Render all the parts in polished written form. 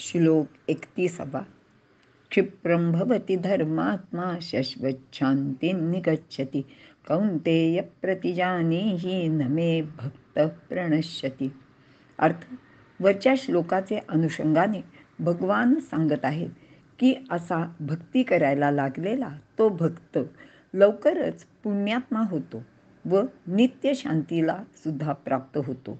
श्लोक 31. क्षिप्रं भवति धर्मात्मा शश्वच्छान्तिं निगच्छति कौन्तेय प्रतिजानीहि न मे भक्तः प्रणश्यति. अर्थ, वरच्या श्लोकाचे अनुषंगाने भगवान सांगत आहेत की असा भक्ती करायला लागलेला तो भक्त लवकरच पुण्यात्मा होतो व नित्य शांतीला सुद्धा प्राप्त होतो.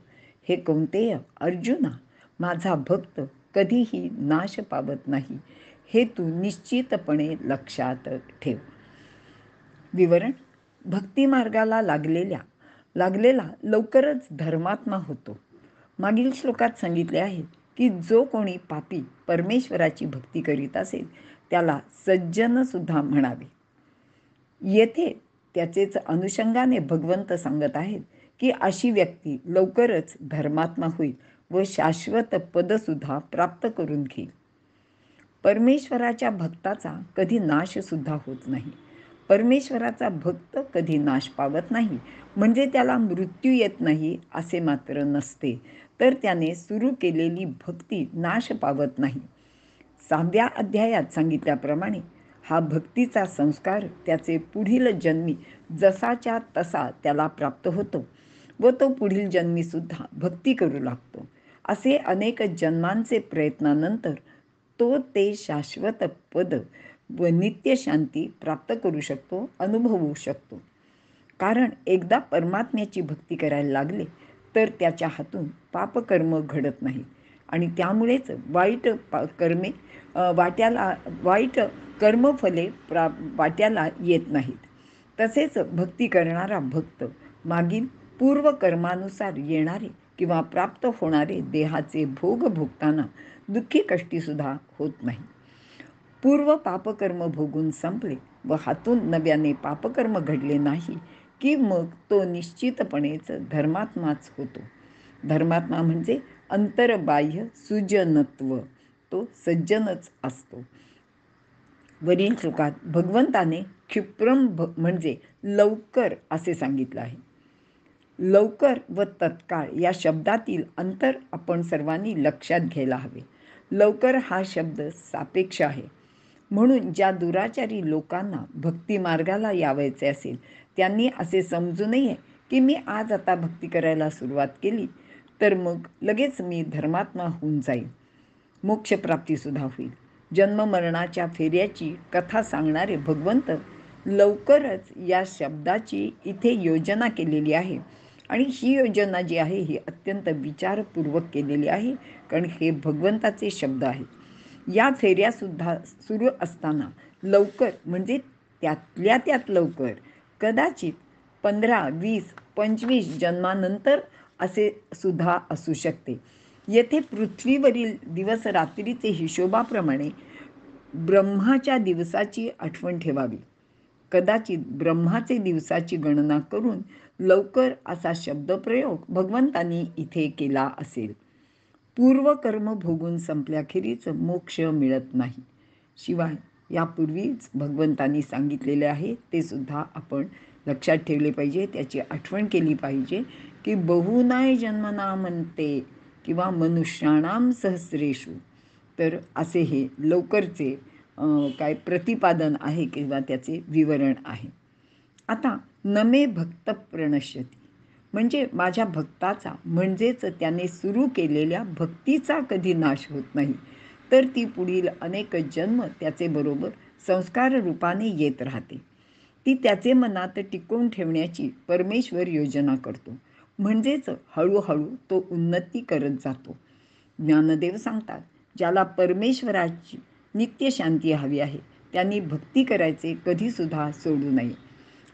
हे कौंतेय अर्जुना, माझा भक्त कधीही नाश पावत नाही, हे तू निश्चितपणे लक्षात ठेव. विवरण: भक्ती मार्गाला लागलेला लवकरच धर्मात्मा होतो. मागील श्लोकात सांगितले आहे की जो कोणी पापी परमेश्वराची भक्ती करीत असेल त्याला सज्जन सुद्धा म्हणावे. येथे त्याचेच अनुषंगाने भगवंत सांगत आहेत की अशी व्यक्ती लवकरच धर्मात्मा होईल व शाश्वत पदसुद्धा प्राप्त करून घेईल. परमेश्वराच्या भक्ताचा कधी नाश सुद्धा होत नाही. परमेश्वराचा भक्त कधी नाश पावत नाही म्हणजे त्याला मृत्यू येत नाही असे मात्र नसते, तर त्याने सुरू केलेली भक्ती नाश पावत नाही. 6व्या अध्यायात सांगितल्याप्रमाणे हा भक्तीचा संस्कार त्याचे पुढील जन्मी जसाच्या तसा त्याला प्राप्त होतो व तो पुढील जन्मी सुद्धा भक्ती करू लागतो. असे अनेक जन्मांचे प्रयत्नानंतर तो ते शाश्वत पद व नित्य शांती प्राप्त करू शकतो, अनुभवू शकतो. कारण एकदा परमात्म्याची भक्ती करायला लागले तर त्याच्या हातून पापकर्म घडत नाही आणि त्यामुळेच वाईट कर्मफले वाट्याला येत नाहीत. तसेच भक्ती करणारा भक्त मागील पूर्वकर्मानुसार येणारे किंवा प्राप्त होणारे देहाचे भोग भोगताना दुःखी कष्टीसुद्धा होत नाही. पूर्व पापकर्म भोगून संपले व हातून नव्याने पापकर्म घडले नाही की मग तो निश्चितपणेच धर्मात्माच होतो. धर्मात्मा म्हणजे अंतर्बाह्य सुजनत्व, तो सज्जनच असतो. वरील श्लोकात भगवंताने क्षिप्रम म्हणजे लवकर असे सांगितलं आहे. लवकर व तत्काळ या शब्दातील अंतर आपण सर्वांनी लक्षात घ्यायला हवे. लवकर हा शब्द सापेक्ष आहे, म्हणून ज्या दुराचारी लोकांना भक्ती मार्गाला यावायचे असेल त्यांनी असे समजू नये की मी आज आता भक्ती करायला सुरुवात केली तर मग लगेच मी धर्मात्मा होऊन जाईल, मोक्षप्राप्तीसुद्धा होईल. जन्ममरणाच्या फेऱ्याची कथा सांगणारे भगवंत लवकरच या शब्दाची इथे योजना केलेली आहे आणि ही योजना जी आहे ही अत्यंत विचारपूर्वक केलेली आहे, कारण हे भगवंताचे शब्द आहेत. या फेऱ्यासुद्धा सुरू असताना लवकर म्हणजे त्यातल्या त्यात लवकर कदाचित 15, 20, 25 जन्मानंतर असे सुद्धा असू शकते. येथे पृथ्वीवरील दिवस रात्रीचे हिशोबाप्रमाणे ब्रह्माच्या दिवसाची आठवण ठेवावी. कदाचित ब्रह्माचे दिवसाची गणना करून लवकर असा शब्दप्रयोग भगवंतांनी इथे केला असेल. पूर्वकर्म भोगून संपल्याखेरीज मोक्ष मिळत नाही. शिवाय यापूर्वीच भगवंतांनी सांगितलेले आहे ते सुद्धा आपण लक्षात ठेवले पाहिजे, त्याची आठवण केली पाहिजे की बहुनाय जन्मना म्हणते किंवा मनुष्याणाम सहस्रेषु. तर असे हे लवकरचे काय प्रतिपादन आहे किंवा त्याचे विवरण आहे. आता नमे भक्त प्रणश्यती म्हणजे माझ्या भक्ताचा म्हणजेच त्याने सुरू केलेल्या भक्तीचा कधी नाश होत नाही, तर ती पुढील अनेक जन्म त्याचे बरोबर संस्कार रूपाने येत राहते. ती त्याचे मनात टिकवून ठेवण्याची परमेश्वर योजना करतो, म्हणजेच हळूहळू तो उन्नती करत जातो. ज्ञानदेव सांगतात, ज्याला परमेश्वराची नित्य शांती हवी आहे त्यांनी भक्ती करायचे कधीसुद्धा सोडू नये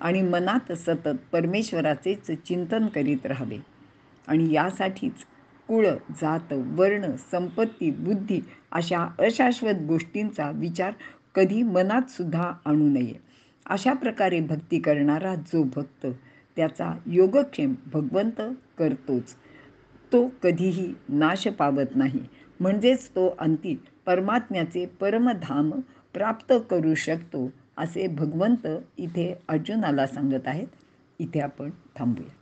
आणि मनात सतत परमेश्वराचेच चिंतन करीत राहावे. आणि यासाठीच कुळ, जात, वर्ण, संपत्ती, बुद्धी अशा अशाश्वत गोष्टींचा विचार कधी मनात सुद्धा आणू नये. अशा प्रकारे भक्ती करणारा जो भक्त त्याचा योगक्षेम भगवंत करतोच. तो कधीही नाश पावत नाही, म्हणजेच तो अंती परमात्म्याचे परमधाम प्राप्त करू शकतो असे भगवंत इथे अर्जुनाला सांगत आहेत. इथे आपण थांबूया.